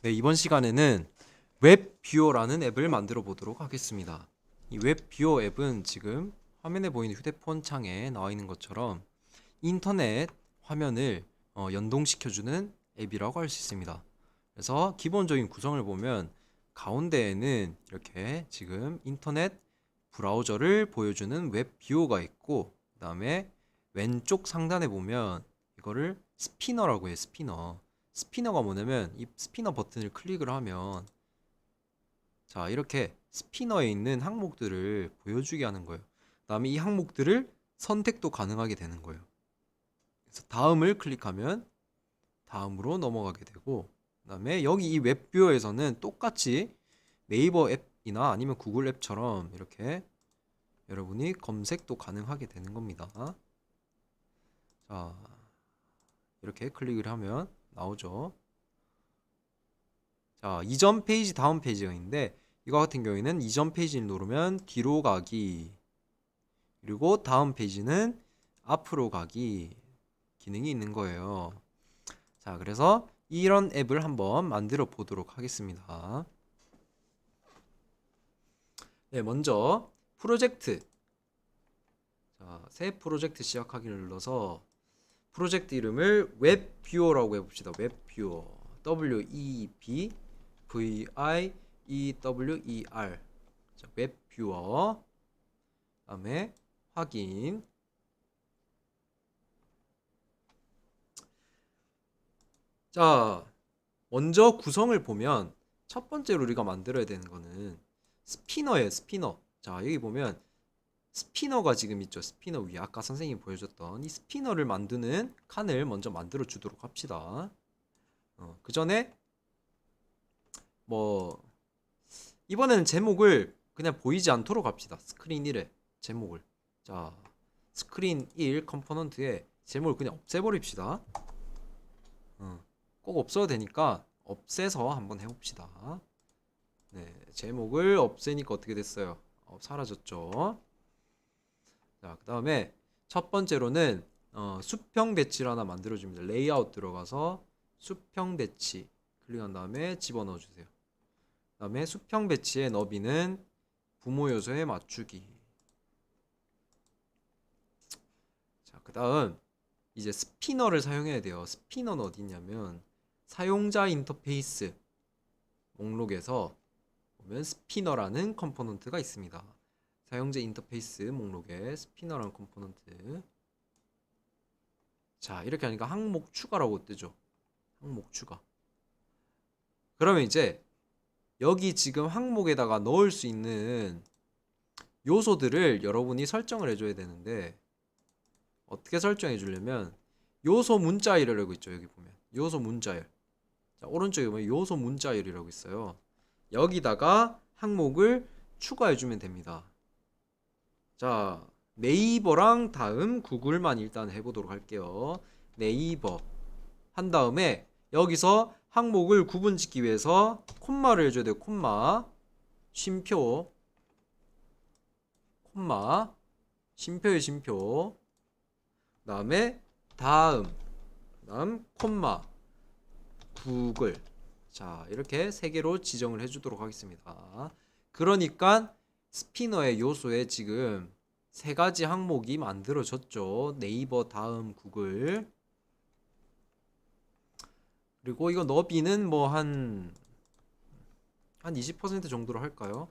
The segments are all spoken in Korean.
네, 이번 시간에는 웹뷰어라는 앱을 만들어 보도록 하겠습니다. 이 웹뷰어 앱은 지금 화면에 보이는 휴대폰 창에 나와 있는 것처럼 인터넷 화면을 연동시켜주는 앱이라고 할 수 있습니다. 그래서 기본적인 구성을 보면 가운데에는 이렇게 지금 인터넷 브라우저를 보여주는 웹뷰어가 있고, 그 다음에 왼쪽 상단에 보면 이거를 스피너라고 해요. 스피너가 뭐냐면 이 스피너 버튼을 클릭을 하면 자 이렇게 스피너에 있는 항목들을 보여주게 하는 거예요. 그 다음에 이 항목들을 선택도 가능하게 되는 거예요. 그래서 다음을 클릭하면 다음으로 넘어가게 되고, 그 다음에 여기 이 웹뷰어에서는 똑같이 네이버 앱이나 아니면 구글 앱처럼 이렇게 여러분이 검색도 가능하게 되는 겁니다. 자, 이렇게 클릭을 하면 나오죠. 자, 이전 페이지, 다음 페이지가 있는데 이거 같은 경우에는 이전 페이지를 누르면 뒤로 가기, 그리고 다음 페이지는 앞으로 가기 기능이 있는 거예요. 자, 그래서 이런 앱을 한번 만들어 보도록 하겠습니다. 네, 먼저 프로젝트. 자, 새 프로젝트 시작하기를 눌러서 프로젝트 이름을 웹뷰어라고 해봅시다. 웹뷰어. WEBVIEWER. 자, 웹뷰어. 다음에 확인. 자, 먼저 구성을 보면 첫 번째로 우리가 만들어야 되는 거는 스피너예요. 스피너. 자, 여기 보면 스피너가 지금 있죠. 스피너 위에 아까 선생님이 보여줬던 이 스피너를 만드는 칸을 먼저 만들어 주도록 합시다. 그 전에 뭐 이번에는 제목을 그냥 보이지 않도록 합시다. 스크린 1에 제목을. 자, 스크린 1 컴포넌트에 제목을 그냥 없애버립시다. 꼭 없어도 되니까 없애서 한번 해봅시다. 네, 제목을 없애니까 어떻게 됐어요? 사라졌죠. 자, 그 다음에 첫 번째로는 수평 배치를 하나 만들어줍니다. 레이아웃 들어가서 수평 배치 클릭한 다음에 집어넣어 주세요. 그 다음에 수평 배치의 너비는 부모 요소에 맞추기. 자, 그 다음 이제 스피너를 사용해야 돼요. 스피너는 어디 있냐면 사용자 인터페이스 목록에서 보면 스피너라는 컴포넌트가 있습니다. 사용자 인터페이스 목록에 스피너라는 컴포넌트. 자, 이렇게 하니까 항목 추가라고 뜨죠. 항목 추가. 그러면 이제 여기 지금 항목에다가 넣을 수 있는 요소들을 여러분이 설정을 해줘야 되는데 어떻게 설정해 주려면 요소 문자열이라고 있죠. 여기 보면 요소 문자열. 자, 오른쪽에 보면 요소 문자열이라고 있어요. 여기다가 항목을 추가해 주면 됩니다. 자, 네이버랑 다음 구글만 일단 해보도록 할게요. 네이버 한 다음에 여기서 항목을 구분짓기 위해서 콤마를 해줘야 돼요. 콤마, 쉼표, 콤마, 쉼표의 쉼표, 그 다음에 다음, 다음 콤마, 구글. 자, 이렇게 세 개로 지정을 해주도록 하겠습니다. 그러니까 스피너의 요소에 지금 세 가지 항목이 만들어졌죠. 네이버, 다음, 구글. 그리고 이거 너비는 뭐 한 20% 정도로 할까요?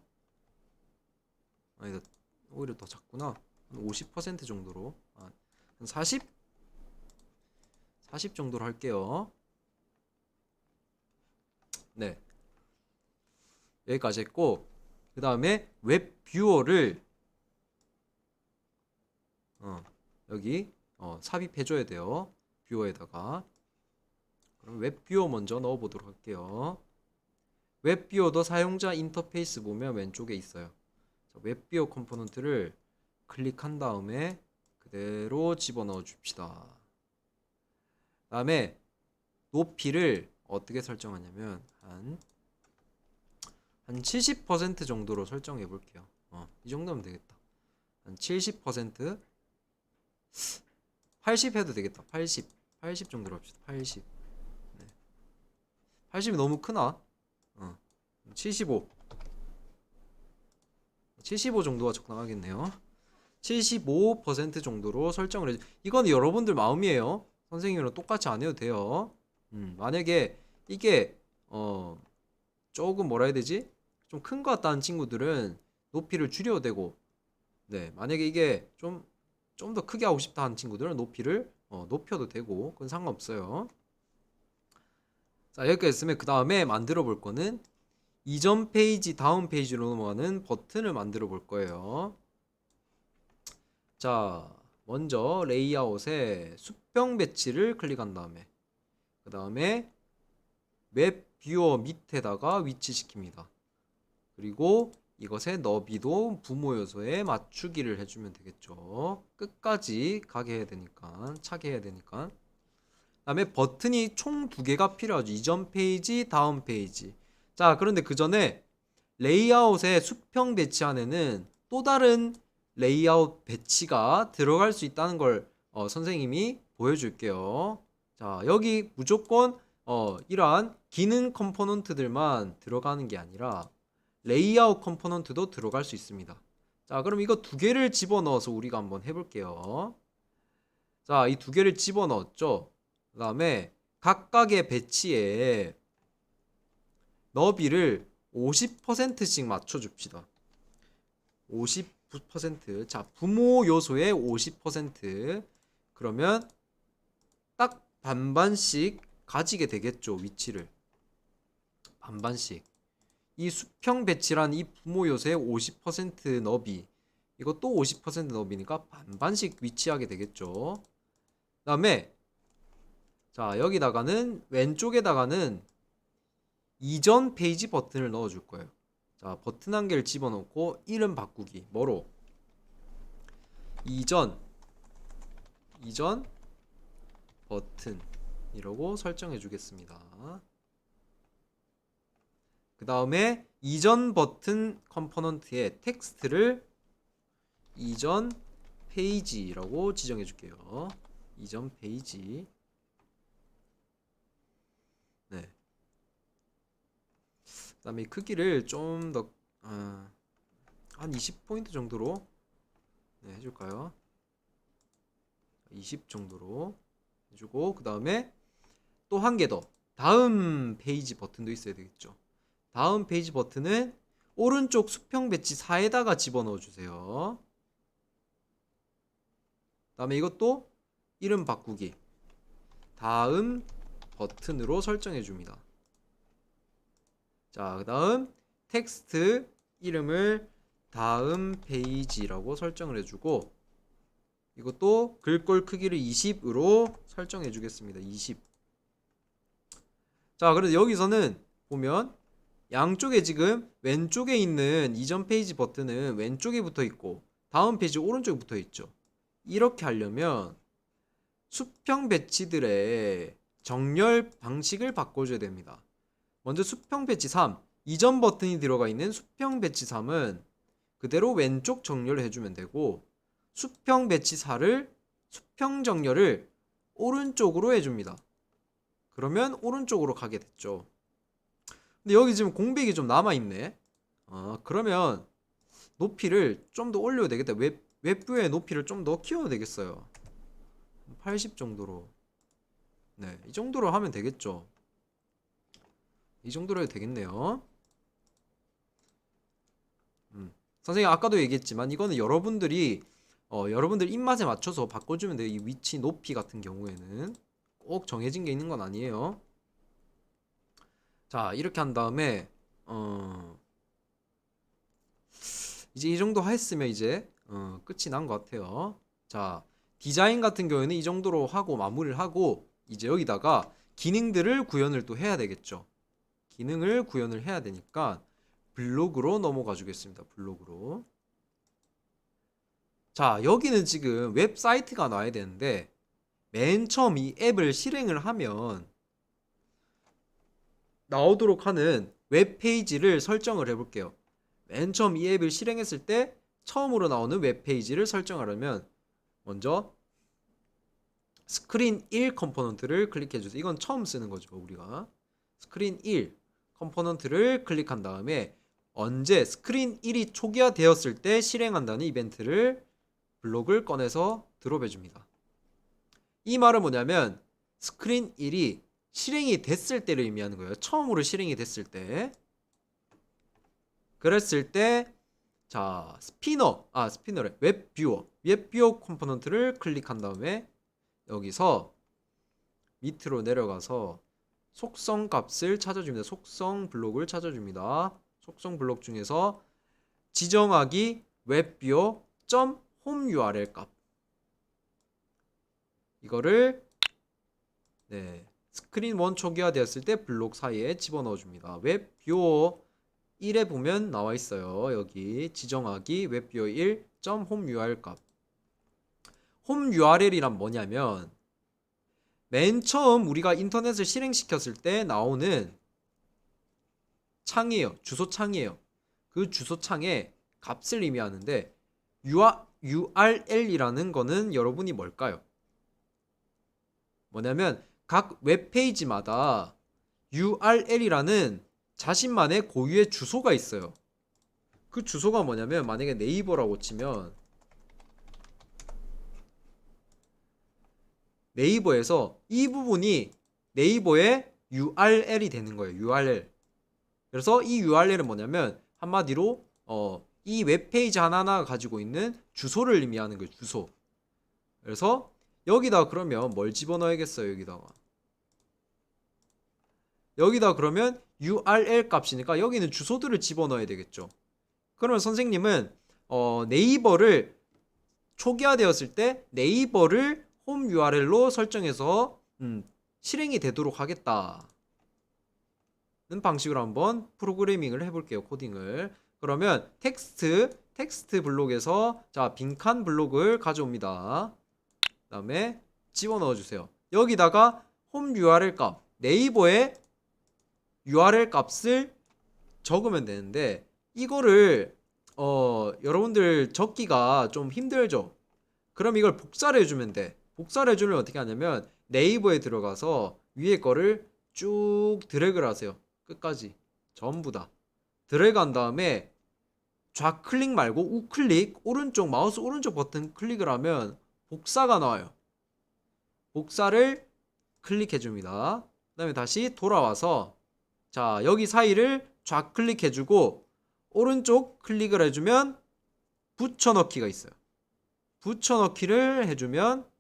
아니다, 오히려 더 작구나. 한 50% 정도로. 한 40? 40 정도로 할게요. 네, 여기까지 했고, 그 다음에 웹뷰어를 여기 삽입해줘야 돼요. 뷰어에다가. 그럼 웹뷰어 먼저 넣어보도록 할게요. 웹뷰어도 사용자 인터페이스 보면 왼쪽에 있어요. 웹뷰어 컴포넌트를 클릭한 다음에 그대로 집어넣어 줍시다. 다음에 높이를 어떻게 설정하냐면 한 70% 정도로 설정해 볼게요. 이 정도면 되겠다. 한 70%, 80 해도 되겠다. 80 정도로 합시다. 80. 네. 80이 너무 크나? 75. 75 정도가 적당하겠네요. 75% 정도로 설정을 이건 여러분들 마음이에요. 선생님이랑 똑같이 안 해도 돼요. 만약에 이게 조금 뭐라 해야 되지? 좀 큰 것 같다는 친구들은 높이를 줄여도 되고, 네, 만약에 이게 좀 더 크게 하고 싶다 하는 친구들은 높이를 높여도 되고, 그건 상관없어요. 자, 여기까지 했으면 그 다음에 만들어 볼 거는 이전 페이지 다음 페이지로 넘어가는 버튼을 만들어 볼 거예요. 자, 먼저 레이아웃에 수평 배치를 클릭한 다음에 그 다음에 웹 뷰어 밑에다가 위치시킵니다. 그리고 이것의 너비도 부모 요소에 맞추기를 해주면 되겠죠. 끝까지 가게 해야 되니까, 차게 해야 되니까. 그 다음에 버튼이 총 2개가 필요하죠. 이전 페이지, 다음 페이지. 자, 그런데 그 전에 레이아웃의 수평 배치 안에는 또 다른 레이아웃 배치가 들어갈 수 있다는 걸 선생님이 보여줄게요. 자, 여기 무조건 이러한 기능 컴포넌트들만 들어가는 게 아니라 레이아웃 컴포넌트도 들어갈 수 있습니다. 자, 그럼 이거 2개를 집어넣어서 우리가 한번 해볼게요. 자, 이 2개를 집어넣었죠. 그 다음에 각각의 배치에 너비를 50%씩 맞춰줍시다. 50%. 자, 부모 요소의 50%. 그러면 딱 반반씩 가지게 되겠죠, 위치를. 반반씩. 이 수평 배치란 이 부모 요소의 50% 너비. 이것도 50% 너비니까 반반씩 위치하게 되겠죠. 그 다음에 자, 여기다가는 왼쪽에다가는 이전 페이지 버튼을 넣어줄 거예요. 자, 버튼 한 개를 집어넣고 이름 바꾸기. 뭐로? 이전 버튼 이라고 설정해 주겠습니다. 그 다음에 이전 버튼 컴포넌트의 텍스트를 이전 페이지라고 지정해 줄게요. 이전 페이지. 네. 그 다음에 크기를 좀 더 한 20포인트 정도로 해줄까요? 20 정도로 해주고, 그 다음에 또 한 개 더 다음 페이지 버튼도 있어야 되겠죠. 다음 페이지 버튼은 오른쪽 수평 배치 4에다가 집어넣어 주세요. 그 다음에 이것도 이름 바꾸기 다음 버튼으로 설정해 줍니다. 자, 그 다음 텍스트 이름을 다음 페이지라고 설정을 해주고, 이것도 글꼴 크기를 20으로 설정해 주겠습니다. 20. 자, 그래서 여기서는 보면 양쪽에 지금 왼쪽에 있는 이전 페이지 버튼은 왼쪽에 붙어 있고 다음 페이지 오른쪽에 붙어 있죠. 이렇게 하려면 수평 배치들의 정렬 방식을 바꿔줘야 됩니다. 먼저 수평 배치 3, 이전 버튼이 들어가 있는 수평 배치 3은 그대로 왼쪽 정렬을 해주면 되고, 수평 배치 4를 수평 정렬을 오른쪽으로 해줍니다. 그러면 오른쪽으로 가게 됐죠. 근데 여기 지금 공백이 좀 남아있네. 그러면 높이를 좀 더 올려야 되겠다. 웹뷰의 높이를 좀 더 키워야 되겠어요. 80 정도로. 네, 이 정도로 하면 되겠죠. 이 정도로 해도 되겠네요. 선생님 아까도 얘기했지만 이거는 여러분들이 여러분들 입맛에 맞춰서 바꿔주면 돼요. 이 위치 높이 같은 경우에는 꼭 정해진 게 있는 건 아니에요. 자, 이렇게 한 다음에 이제 이 정도 했으면 이제 끝이 난 것 같아요. 자, 디자인 같은 경우에는 이 정도로 하고 마무리를 하고, 이제 여기다가 기능들을 구현을 또 해야 되겠죠. 기능을 구현을 해야 되니까 블록으로 넘어가 주겠습니다. 블록으로. 자, 여기는 지금 웹사이트가 나와야 되는데 맨 처음 이 앱을 실행을 하면 나오도록 하는 웹페이지를 설정을 해볼게요. 맨 처음 이 앱을 실행했을 때 처음으로 나오는 웹페이지를 설정하려면 먼저 스크린 1 컴포넌트를 클릭해 주세요. 이건 처음 쓰는 거죠, 우리가. 스크린 1 컴포넌트를 클릭한 다음에 언제 스크린 1이 초기화되었을 때 실행한다는 이벤트를 블록을 꺼내서 드롭해 줍니다. 이 말은 뭐냐면 스크린 1이 실행이 됐을 때를 의미하는 거예요. 처음으로 실행이 됐을 때. 그랬을 때 자, 스피너래. 웹뷰어 컴포넌트를 클릭한 다음에 여기서 밑으로 내려가서 속성 값을 찾아줍니다. 속성 블록을 찾아줍니다. 속성 블록 중에서 지정하기 웹뷰어 홈 URL 값 이거를 스크린 1 초기화 되었을 때 블록 사이에 집어넣어 줍니다. 웹뷰어 1에 보면 나와 있어요. 여기 지정하기 웹뷰어 1 홈 URL 값. 홈 URL이란 뭐냐면 맨 처음 우리가 인터넷을 실행시켰을 때 나오는 창이에요. 주소창이에요. 그 주소창에 값을 의미하는데 URL이라는 거는 여러분이 뭘까요? 뭐냐면 각 웹페이지마다 URL이라는 자신만의 고유의 주소가 있어요. 그 주소가 뭐냐면 만약에 네이버라고 치면 네이버에서 이 부분이 네이버의 URL이 되는 거예요. URL. 그래서 이 URL은 뭐냐면 한마디로 이 웹페이지 하나하나가 가지고 있는 주소를 의미하는 거예요. 주소. 그래서 여기다 그러면 뭘 집어넣어야겠어요. 여기다 그러면 URL 값이니까 여기는 주소들을 집어넣어야 되겠죠. 그러면 선생님은 네이버를 초기화되었을 때 네이버를 홈 URL로 설정해서 실행이 되도록 하겠다는 방식으로 한번 프로그래밍을 해볼게요. 코딩을. 그러면 텍스트 블록에서 자 빈칸 블록을 가져옵니다. 그 다음에 집어넣어 주세요. 여기다가 홈 URL 값 네이버의 URL 값을 적으면 되는데 이거를 여러분들 적기가 좀 힘들죠. 그럼 이걸 복사를 해주면 돼. 복사를 해주면 어떻게 하냐면 네이버에 들어가서 위에 거를 쭉 드래그를 하세요. 끝까지 전부 다 드래그 한 다음에 좌클릭 말고 우클릭 마우스 오른쪽 버튼 클릭을 하면 복사가 나와요. 복사를 클릭해 줍니다. 그 다음에 다시 돌아와서 자 여기 사이를 좌클릭해 주고 오른쪽 클릭을 해주면 붙여넣기가 있어요. 붙여넣기를 해주면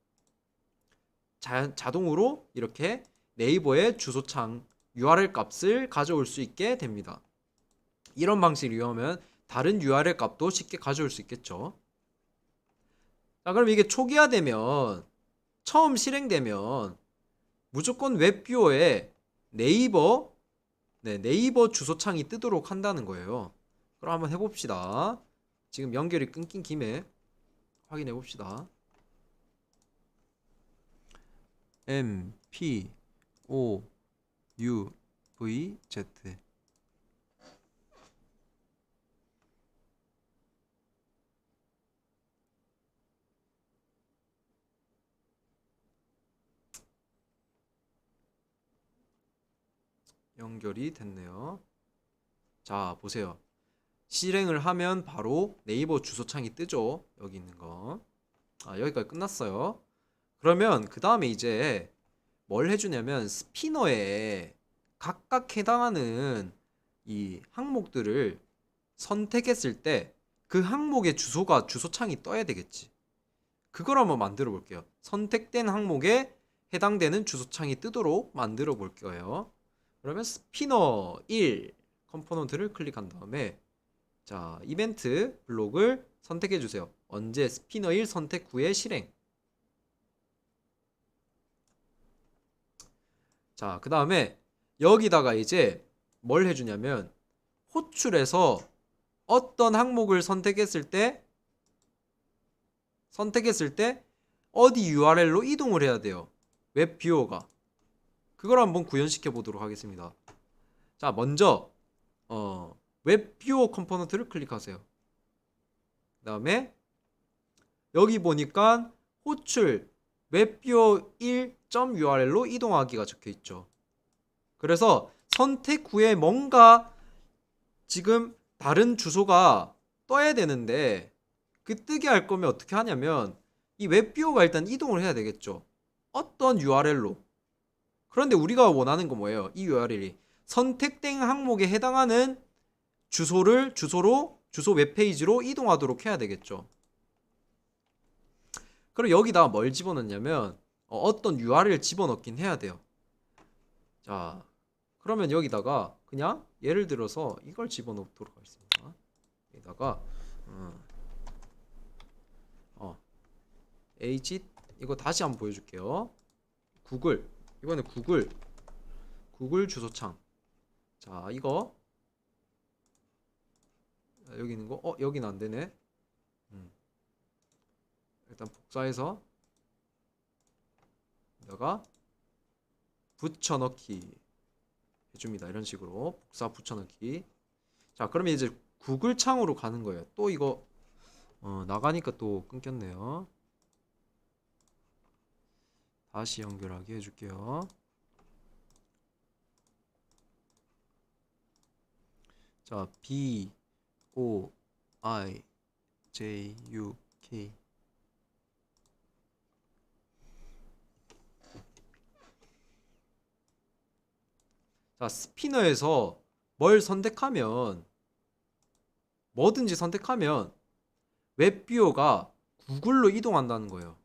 자동으로 이렇게 네이버의 주소창 URL 값을 가져올 수 있게 됩니다. 이런 방식을 이용하면 다른 URL 값도 쉽게 가져올 수 있겠죠. 자, 그럼 이게 초기화되면 처음 실행되면 무조건 웹뷰어에 네이버 주소창이 뜨도록 한다는 거예요. 그럼 한번 해봅시다. 지금 연결이 끊긴 김에 확인해 봅시다. M P O U V Z 연결이 됐네요. 자, 보세요. 실행을 하면 바로 네이버 주소창이 뜨죠. 여기 있는 거. 여기까지 끝났어요. 그러면 그 다음에 이제 뭘 해주냐면 스피너에 각각 해당하는 이 항목들을 선택했을 때 그 항목의 주소창이 떠야 되겠지. 그걸 한번 만들어 볼게요. 선택된 항목에 해당되는 주소창이 뜨도록 만들어 볼 거예요. 그러면 스피너 1 컴포넌트를 클릭한 다음에 자 이벤트 블록을 선택해 주세요. 언제 스피너 1 선택 후에 실행. 자, 그 다음에 여기다가 이제 뭘 해주냐면 호출해서 어떤 항목을 선택했을 때 어디 URL로 이동을 해야 돼요. 웹뷰어가. 그걸 한번 구현시켜 보도록 하겠습니다. 자, 먼저 웹뷰어 컴포넌트를 클릭하세요. 그 다음에 여기 보니까 호출 웹뷰어 1.url로 이동하기가 적혀 있죠. 그래서 선택 후에 뭔가 지금 다른 주소가 떠야 되는데 그 뜨게 할 거면 어떻게 하냐면 이 웹뷰어가 일단 이동을 해야 되겠죠. 어떤 URL로. 그런데 우리가 원하는 건 뭐예요? 이 URL이 선택된 항목에 해당하는 주소 웹페이지로 이동하도록 해야 되겠죠. 그럼 여기다가 뭘 집어넣냐면 어떤 URL을 집어넣긴 해야 돼요. 자, 그러면 여기다가 그냥 예를 들어서 이걸 집어넣도록 하겠습니다. 여기다가 exit 이거 다시 한번 보여줄게요. 구글 이번에 구글 주소창. 자, 이거 여기 있는 거 여기는 안 되네. 일단 복사해서 여기다가 붙여넣기 해줍니다. 이런 식으로 복사 붙여넣기. 자, 그러면 이제 구글 창으로 가는 거예요. 또 이거 나가니까 또 끊겼네요. 다시 연결하게 해줄게요. 자, B O I J U K. 자, 스피너에서 뭘 선택하면 뭐든지 선택하면 웹뷰어가 구글로 이동한다는 거예요.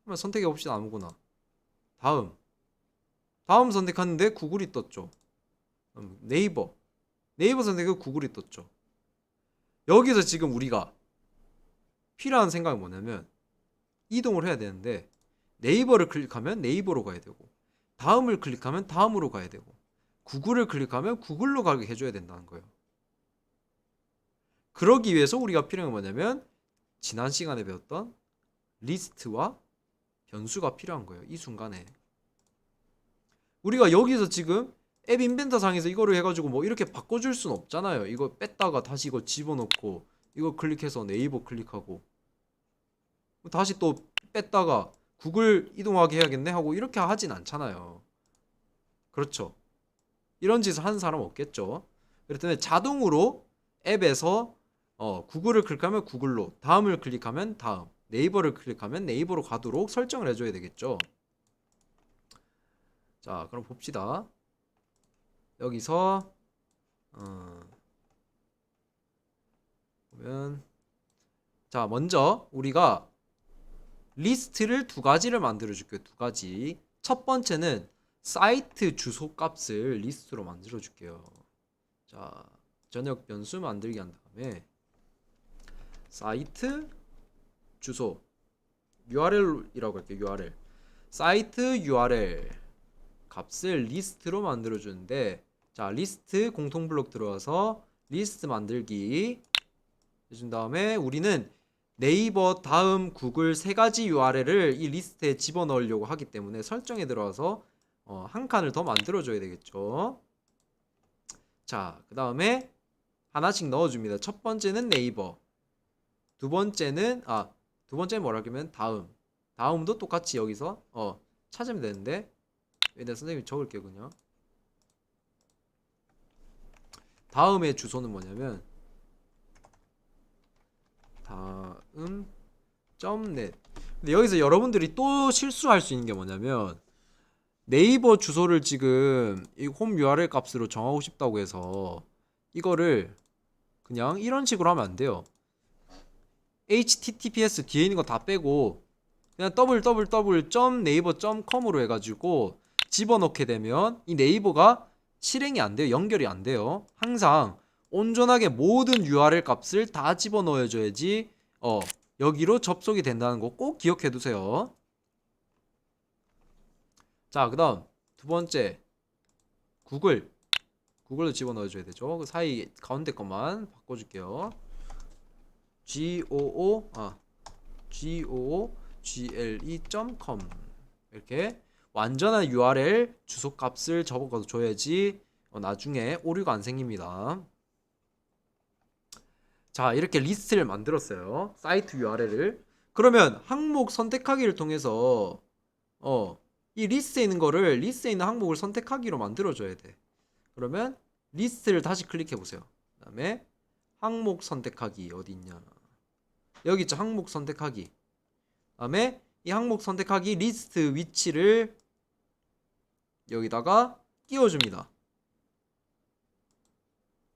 그러면 선택해 봅시다. 아무거나. 다음 선택하는데 구글이 떴죠. 네이버 선택해 구글이 떴죠. 여기서 지금 우리가 필요한 생각이 뭐냐면 이동을 해야 되는데 네이버를 클릭하면 네이버로 가야 되고 다음을 클릭하면 다음으로 가야 되고 구글을 클릭하면 구글로 가게 해줘야 된다는 거예요. 그러기 위해서 우리가 필요한 건 뭐냐면 지난 시간에 배웠던 리스트와 변수가 필요한 거예요. 이 순간에 우리가 여기서 지금 앱 인벤터 상에서 이거를 해가지고 뭐 이렇게 바꿔줄 수는 없잖아요. 이거 뺐다가 다시 이거 집어넣고 이거 클릭해서 네이버 클릭하고 다시 또 뺐다가 구글 이동하게 해야겠네 하고 이렇게 하진 않잖아요. 그렇죠. 이런 짓을 하는 사람 없겠죠. 그렇기 때문에 자동으로 앱에서 구글을 클릭하면 구글로, 다음을 클릭하면 다음, 네이버를 클릭하면 네이버로 가도록 설정을 해줘야 되겠죠. 자, 그럼 봅시다. 여기서 보면 자, 먼저 우리가 리스트를 두 가지를 만들어 줄게요. 두 가지. 첫 번째는 사이트 주소 값을 리스트로 만들어 줄게요. 자, 전역 변수 만들기 한 다음에 사이트 주소 URL이라고 할게요. URL 사이트 URL 값을 리스트로 만들어 주는데, 자, 리스트 공통 블록 들어와서 리스트 만들기 해준 다음에 우리는 네이버 다음 구글 세 가지 URL을 이 리스트에 집어넣으려고 하기 때문에 설정에 들어와서 한 칸을 더 만들어 줘야 되겠죠. 자, 그 다음에 하나씩 넣어줍니다. 첫 번째는 네이버, 두 번째는 뭐라 그러면 다음도 똑같이 여기서 찾으면 되는데 일단 선생님이 적을게요. 그냥 다음의 주소는 뭐냐면 다음.net. 근데 여기서 여러분들이 또 실수할 수 있는 게 뭐냐면 네이버 주소를 지금 이 홈 URL 값으로 정하고 싶다고 해서 이거를 그냥 이런 식으로 하면 안 돼요. https 뒤에 있는 거 다 빼고 그냥 www.naver.com으로 해가지고 집어넣게 되면 이 네이버가 실행이 안 돼요. 연결이 안 돼요. 항상 온전하게 모든 URL 값을 다 집어넣어줘야지 여기로 접속이 된다는 거 꼭 기억해 두세요. 자, 그 다음 두 번째 구글도 집어넣어줘야 되죠. 그 사이 가운데 것만 바꿔줄게요. google.com 이렇게 완전한 URL 주소 값을 적어줘야지 나중에 오류가 안 생깁니다. 자, 이렇게 리스트를 만들었어요. 사이트 URL을. 그러면 항목 선택하기를 통해서 이 리스트에 있는 항목을 선택하기로 만들어줘야 돼. 그러면 리스트를 다시 클릭해 보세요. 그 다음에 항목 선택하기 어디 있냐? 여기 있죠. 항목 선택하기. 그 다음에 이 항목 선택하기 리스트 위치를 여기다가 끼워줍니다.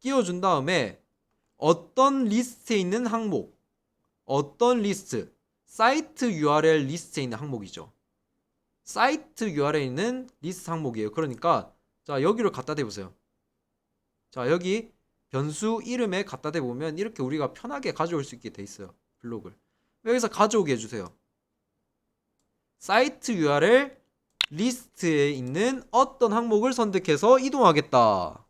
끼워준 다음에 어떤 리스트에 있는 항목, 어떤 리스트, 사이트 URL 리스트에 있는 항목이죠. 사이트 URL에 있는 리스트 항목이에요. 그러니까 자 여기로 갖다 대보세요. 자 여기 변수 이름에 갖다 대보면 이렇게 우리가 편하게 가져올 수 있게 돼 있어요. 블록을 여기서 가져오게 해주세요. 사이트 URL 리스트에 있는 어떤 항목을 선택해서 이동하겠다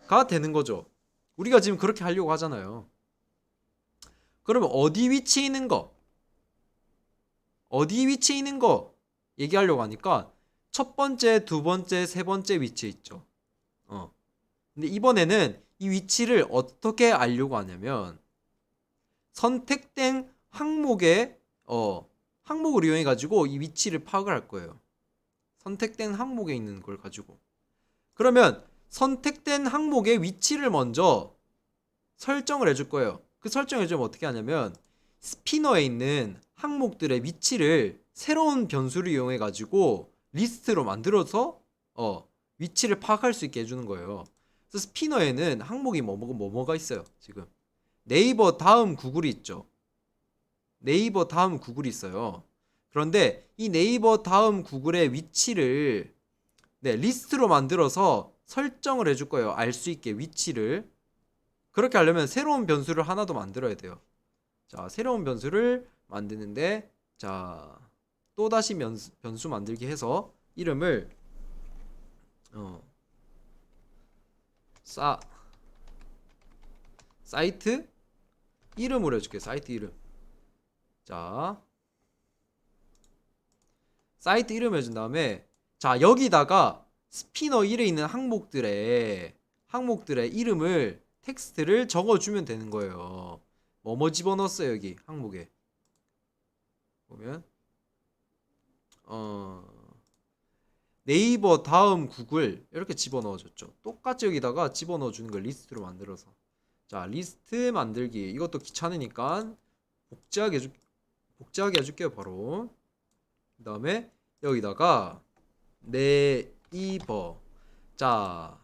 가 되는 거죠. 우리가 지금 그렇게 하려고 하잖아요. 그러면 어디 위치에 있는 거, 어디 위치에 있는 거 얘기하려고 하니까 첫 번째, 두 번째, 세 번째 위치에 있죠. 근데 이번에는 이 위치를 어떻게 알려고 하냐면 선택된 항목의 항목을 이용해 가지고 이 위치를 파악을 할 거예요. 선택된 항목에 있는 걸 가지고. 그러면 선택된 항목의 위치를 먼저 설정을 해줄 거예요. 그 설정을 해주면 어떻게 하냐면 스피너에 있는 항목들의 위치를 새로운 변수를 이용해 가지고 리스트로 만들어서 위치를 파악할 수 있게 해주는 거예요. 그래서 스피너에는 항목이 뭐가 있어요. 지금 네이버 다음 구글이 있죠. 네이버 다음 구글이 있어요. 그런데 이 네이버 다음 구글의 위치를 리스트로 만들어서 설정을 해줄 거예요. 알 수 있게 위치를. 그렇게 하려면 새로운 변수를 하나 더 만들어야 돼요. 자, 새로운 변수를 만드는데 자, 또다시 변수 만들기 해서 이름을 사이트 이름으로 해줄게요. 사이트 이름. 자, 사이트 이름 해준 다음에 자, 여기다가 스피너 1에 있는 항목들의 이름을 텍스트를 적어주면 되는 거예요. 뭐뭐 집어넣었어요. 여기 항목에 보면 네이버 다음 구글 이렇게 집어넣어줬죠. 똑같이 여기다가 집어넣어주는 걸 리스트로 만들어서 자 리스트 만들기 이것도 귀찮으니까 복제하게 해줄게요. 바로 그 다음에 여기다가 네이버 자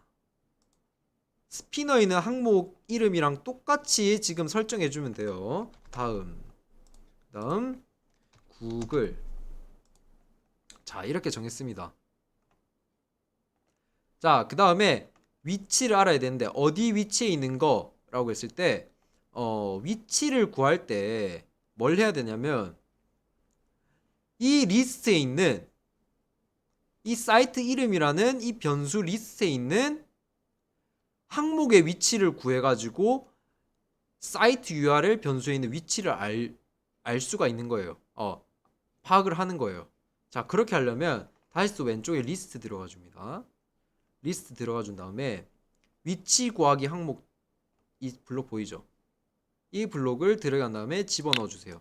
스피너에 있는 항목 이름이랑 똑같이 지금 설정해주면 돼요. 다음 구글 자 이렇게 정했습니다. 자 그 다음에 위치를 알아야 되는데 어디 위치에 있는 거 라고 했을 때 위치를 구할 때 뭘 해야 되냐면 이 리스트에 있는 이 사이트 이름이라는 이 변수 리스트에 있는 항목의 위치를 구해가지고 사이트 URL 변수에 있는 위치를 알 수가 있는 거예요. 파악을 하는 거예요. 자 그렇게 하려면 다시 또 왼쪽에 리스트 들어가 줍니다. 리스트 들어가 준 다음에 위치 구하기 항목 이 블록 보이죠? 이 블록을 들어간 다음에 집어넣어 주세요.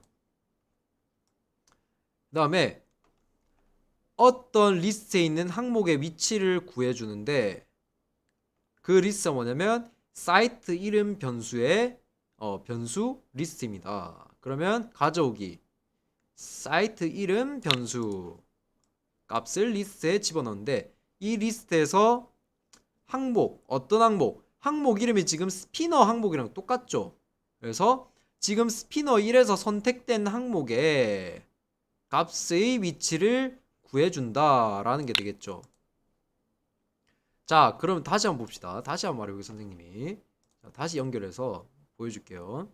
그 다음에 어떤 리스트에 있는 항목의 위치를 구해주는데 그 리스트가 뭐냐면 사이트 이름 변수의 변수 리스트입니다. 그러면 가져오기 사이트 이름 변수 값을 리스트에 집어넣는데 이 리스트에서 항목 어떤 항목 이름이 지금 스피너 항목이랑 똑같죠. 그래서 지금 스피너 1에서 선택된 항목의 값의 위치를 구해준다 라는 게 되겠죠. 자 그럼 다시 한번 봅시다. 다시 한번 말해보기 선생님이 자, 다시 연결해서 보여줄게요.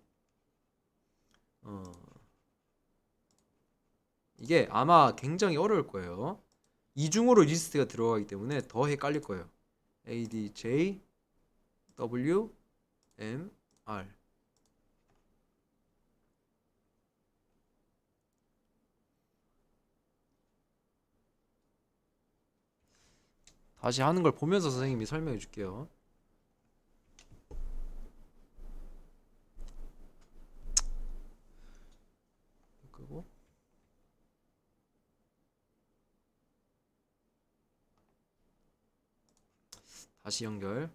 이게 아마 굉장히 어려울 거예요. 이중으로 리스트가 들어가기 때문에 더 헷갈릴 거예요. ADJ WMR 다시 하는 걸 보면서 선생님이 설명해 줄게요. 그리고 다시 연결.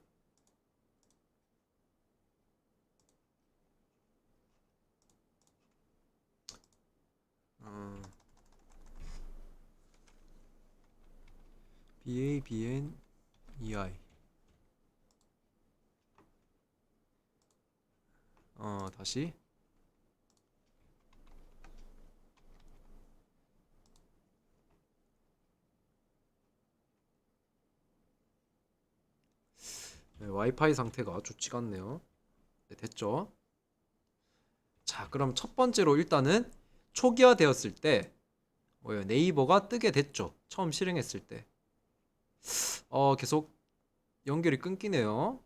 BABNEI. 다시. 네, 와이파이 상태가 좋지가 않네요. 네, 됐죠? 자, 그럼 첫 번째로 일단은 초기화 되었을 때 네이버가 뜨게 됐죠. 처음 실행했을 때. 계속 연결이 끊기네요.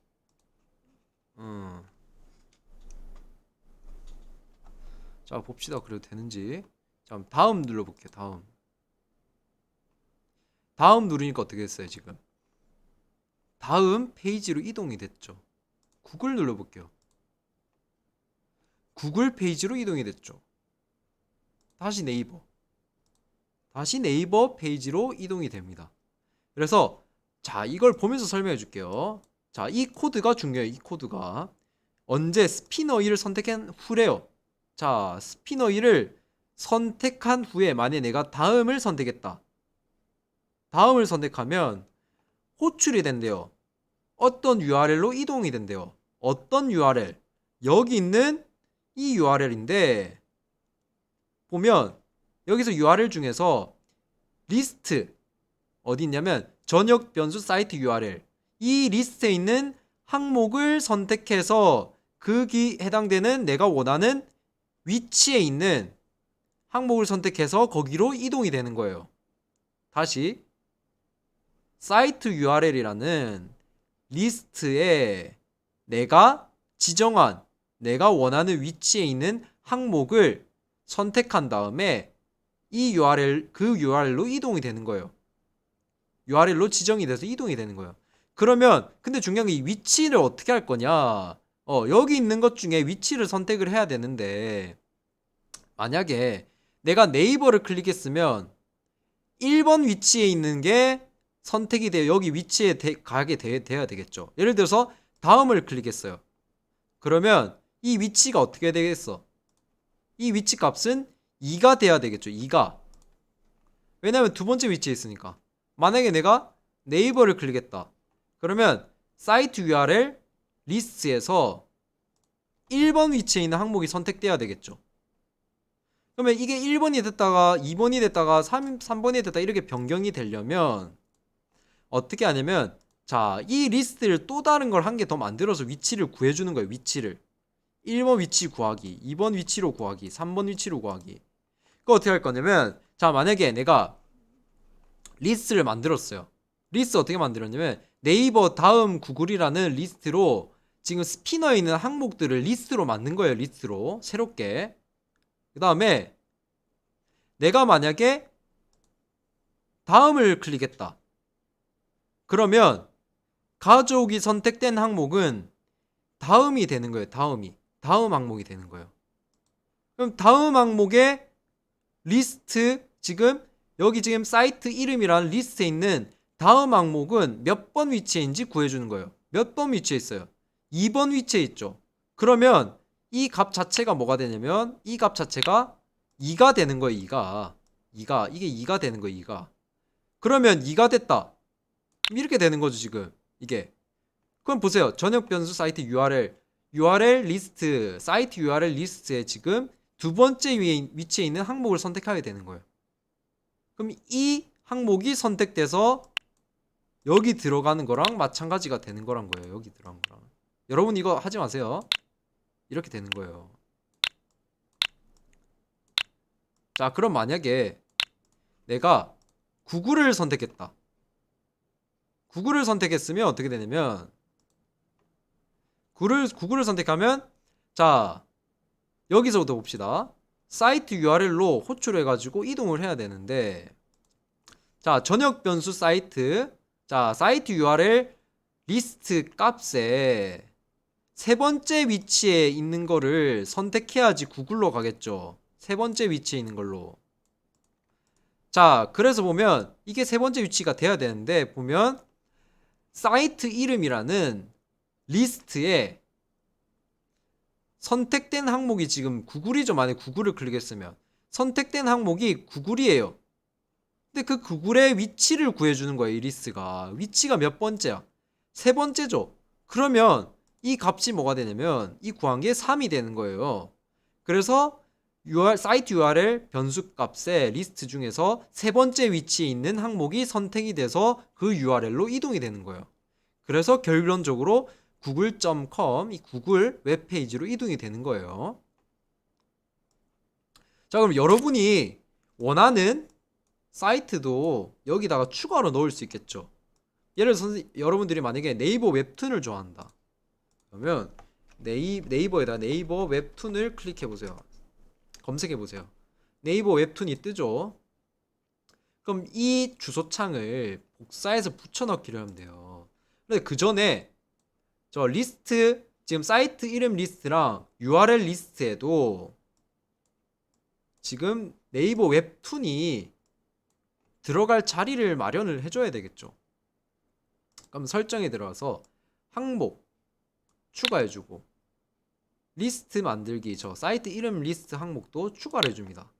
자, 봅시다. 그래도 되는지. 자, 다음 눌러볼게요. 다음 누르니까 어떻게 됐어요, 지금? 다음 페이지로 이동이 됐죠. 구글 눌러볼게요. 구글 페이지로 이동이 됐죠. 다시 네이버. 다시 네이버 페이지로 이동이 됩니다. 그래서 자, 이걸 보면서 설명해 줄게요. 자, 이 코드가 중요해요. 이 코드가 언제 스피너 2를 선택한 후래요. 자, 스피너 2를 선택한 후에 만약에 내가 다음을 선택했다. 다음을 선택하면 호출이 된대요. 어떤 URL로 이동이 된대요. 어떤 URL? 여기 있는 이 URL인데 보면 여기서 URL 중에서 리스트 어디 있냐면 전역 변수 사이트 URL 이 리스트에 있는 항목을 선택해서 거기 해당되는 내가 원하는 위치에 있는 항목을 선택해서 거기로 이동이 되는 거예요. 다시 사이트 URL이라는 리스트에 내가 지정한 내가 원하는 위치에 있는 항목을 선택한 다음에 이 URL 그 URL로 이동이 되는 거예요. URL로 지정이 돼서 이동이 되는 거예요. 그러면 근데 중요한 게 이 위치를 어떻게 할 거냐? 여기 있는 것 중에 위치를 선택을 해야 되는데 만약에 내가 네이버를 클릭했으면 1번 위치에 있는 게 선택이 돼요. 여기 위치에 가게 돼야 되겠죠. 예를 들어서 다음을 클릭했어요. 그러면 이 위치가 어떻게 되겠어? 이 위치 값은 2가 돼야 되겠죠. 2가. 왜냐면 두 번째 위치에 있으니까. 만약에 내가 네이버를 클릭했다. 그러면 사이트 URL 리스트에서 1번 위치에 있는 항목이 선택돼야 되겠죠. 그러면 이게 1번이 됐다가 2번이 됐다가 3번이 됐다 이렇게 변경이 되려면 어떻게 하냐면 자, 이 리스트를 또 다른 걸 한 개 더 만들어서 위치를 구해주는 거예요. 위치를 1번 위치 구하기, 2번 위치로 구하기, 3번 위치로 구하기. 그거 어떻게 할 거냐면 자, 만약에 내가 리스트를 만들었어요. 리스트 어떻게 만들었냐면 네이버 다음 구글이라는 리스트로 지금 스피너에 있는 항목들을 리스트로 만든 거예요. 리스트로 새롭게. 그 다음에 내가 만약에 다음을 클릭했다. 그러면 가져오기 선택된 항목은 다음이 되는 거예요. 다음 항목이 되는 거예요. 그럼 다음 항목의 리스트 지금 여기 지금 사이트 이름이라는 리스트에 있는 다음 항목은 몇 번 위치인지 구해주는 거예요. 몇 번 위치에 있어요? 2번 위치에 있죠. 그러면 이 값 자체가 뭐가 되냐면 이 값 자체가 2가 되는 거예요. 2가 이게 2가 되는 거예요. 2가. 그러면 2가 됐다. 이렇게 되는 거죠. 지금 이게. 그럼 보세요. 전역 변수 사이트 URL 리스트 사이트 URL 리스트에 지금 두 번째 위치에 있는 항목을 선택하게 되는 거예요. 그럼 이 항목이 선택돼서 여기 들어가는 거랑 마찬가지가 되는 거란 거예요. 여기 들어간 거랑. 여러분 이거 하지 마세요. 이렇게 되는 거예요. 자, 그럼 만약에 내가 구글을 선택했다. 구글을 선택했으면 어떻게 되냐면 구글을 선택하면 자, 여기서부터 봅시다. 사이트 URL로 호출해가지고 이동을 해야 되는데 자, 전역 변수 사이트 자, 사이트 URL 리스트 값에 세 번째 위치에 있는 거를 선택해야지 구글로 가겠죠. 세 번째 위치에 있는 걸로. 자, 그래서 보면 이게 세 번째 위치가 돼야 되는데 보면 사이트 이름이라는 리스트에 선택된 항목이 지금 구글이죠. 만약에 구글을 클릭했으면 선택된 항목이 구글이에요. 근데 그 구글의 위치를 구해주는 거예요. 이 리스트가 위치가 몇 번째야? 세 번째죠. 그러면 이 값이 뭐가 되냐면 이 구한 게 3이 되는 거예요. 그래서 사이트 URL 변수 값의 리스트 중에서 세 번째 위치에 있는 항목이 선택이 돼서 그 URL로 이동이 되는 거예요. 그래서 결론적으로 google.com 이 구글 웹페이지로 이동이 되는 거예요. 자, 그럼 여러분이 원하는 사이트도 여기다가 추가로 넣을 수 있겠죠. 예를 들어서 여러분들이 만약에 네이버 웹툰을 좋아한다. 그러면 네이버에다 네이버 웹툰을 클릭해 보세요. 검색해 보세요. 네이버 웹툰이 뜨죠. 그럼 이 주소창을 복사해서 붙여넣기를 하면 돼요. 근데 그 전에 저 리스트 지금 사이트 이름 리스트랑 URL 리스트에도 지금 네이버 웹툰이 들어갈 자리를 마련을 해줘야 되겠죠. 그럼 설정에 들어가서 항목 추가해주고 리스트 만들기 저 사이트 이름 리스트 항목도 추가를 해줍니다.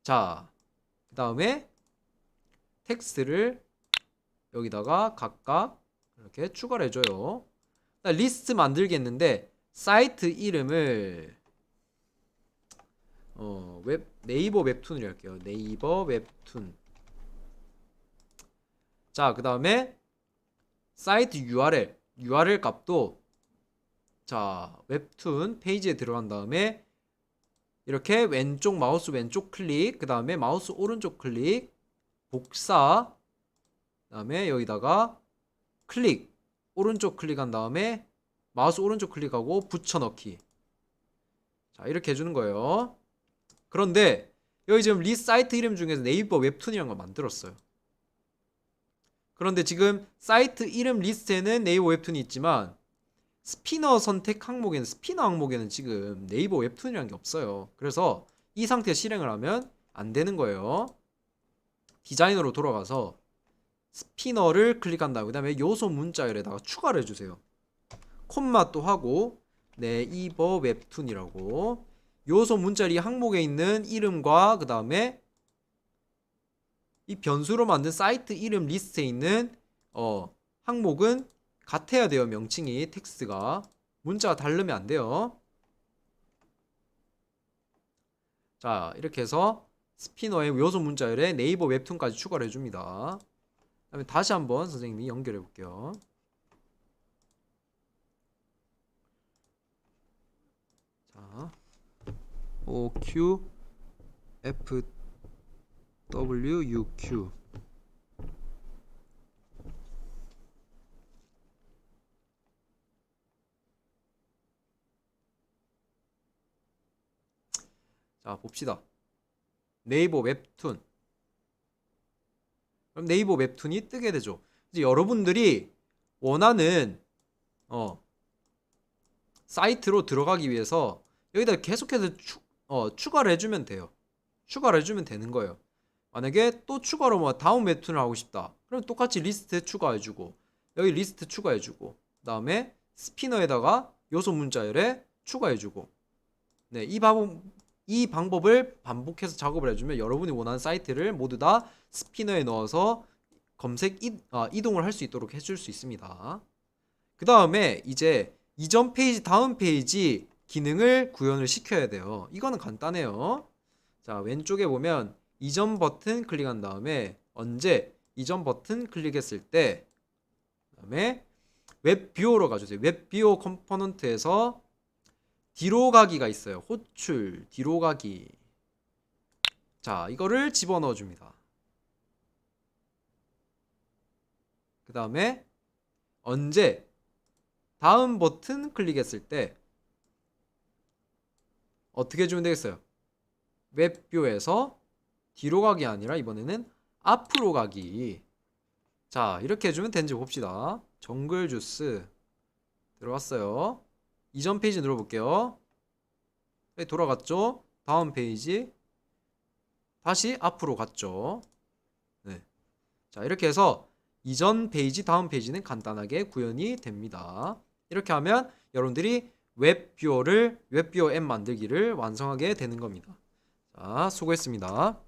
자, 그 다음에 텍스트를 여기다가 각각 이렇게 추가를 해줘요. 리스트 만들기 했는데 사이트 이름을 네이버 웹툰으로 할게요. 네이버 웹툰. 자, 그 다음에 사이트 URL 값도 자 웹툰 페이지에 들어간 다음에 이렇게 왼쪽 마우스 왼쪽 클릭 그 다음에 마우스 오른쪽 클릭 복사 그 다음에 여기다가 클릭 오른쪽 클릭한 다음에 마우스 오른쪽 클릭하고 붙여넣기. 자, 이렇게 해주는 거예요. 그런데 여기 지금 리스트 사이트 이름 중에서 네이버 웹툰이라는 걸 만들었어요. 그런데 지금 사이트 이름 리스트에는 네이버 웹툰이 있지만 스피너 선택 항목에는 스피너 항목에는 지금 네이버 웹툰이라는 게 없어요. 그래서 이 상태에 실행을 하면 안 되는 거예요. 디자이너로 돌아가서 스피너를 클릭한 다음에 그 다음에 요소 문자열에다가 추가를 해주세요. 콤마도 하고 네이버 웹툰이라고 요소 문자열이 항목에 있는 이름과 그 다음에 이 변수로 만든 사이트 이름 리스트에 있는 항목은 같아야 돼요. 명칭이 텍스트가 문자가 다르면 안 돼요. 자, 이렇게 해서 스피너의 요소 문자열에 네이버 웹툰까지 추가를 해줍니다. 그다음에 다시 한번 선생님이 연결해 볼게요. 자, OQ FWUQ 자, 봅시다. 네이버 웹툰. 그럼 네이버 웹툰이 뜨게 되죠. 이제 여러분들이 원하는 사이트로 들어가기 위해서 여기다 계속해서 추가를 해주면 돼요. 추가를 해주면 되는 거예요. 만약에 또 추가로 뭐 다음 웹툰을 하고 싶다. 그럼 똑같이 리스트 추가해주고 여기 리스트 추가해주고 그 다음에 스피너에다가 요소 문자열에 추가해주고 네, 이 방법을 반복해서 작업을 해주면 여러분이 원하는 사이트를 모두 다 스피너에 넣어서 이동을 할 수 있도록 해줄 수 있습니다. 그 다음에 이제 이전 페이지 다음 페이지 기능을 구현을 시켜야 돼요. 이거는 간단해요. 자, 왼쪽에 보면 이전 버튼 클릭한 다음에 언제 이전 버튼 클릭했을 때 그다음에 웹 뷰어로 가주세요. 웹 뷰어 컴포넌트에서 뒤로 가기가 있어요. 호출 뒤로 가기. 자, 이거를 집어넣어 줍니다. 그 다음에 언제 다음 버튼 클릭했을 때 어떻게 해주면 되겠어요? 웹뷰에서 뒤로 가기 아니라 이번에는 앞으로 가기. 자, 이렇게 해주면 되는지 봅시다. 정글 주스 들어왔어요. 이전 페이지 눌러볼게요. 네, 돌아갔죠? 다음 페이지 다시 앞으로 갔죠. 네. 자, 이렇게 해서 이전 페이지, 다음 페이지는 간단하게 구현이 됩니다. 이렇게 하면 여러분들이 웹뷰어 앱 만들기를 완성하게 되는 겁니다. 자, 수고했습니다.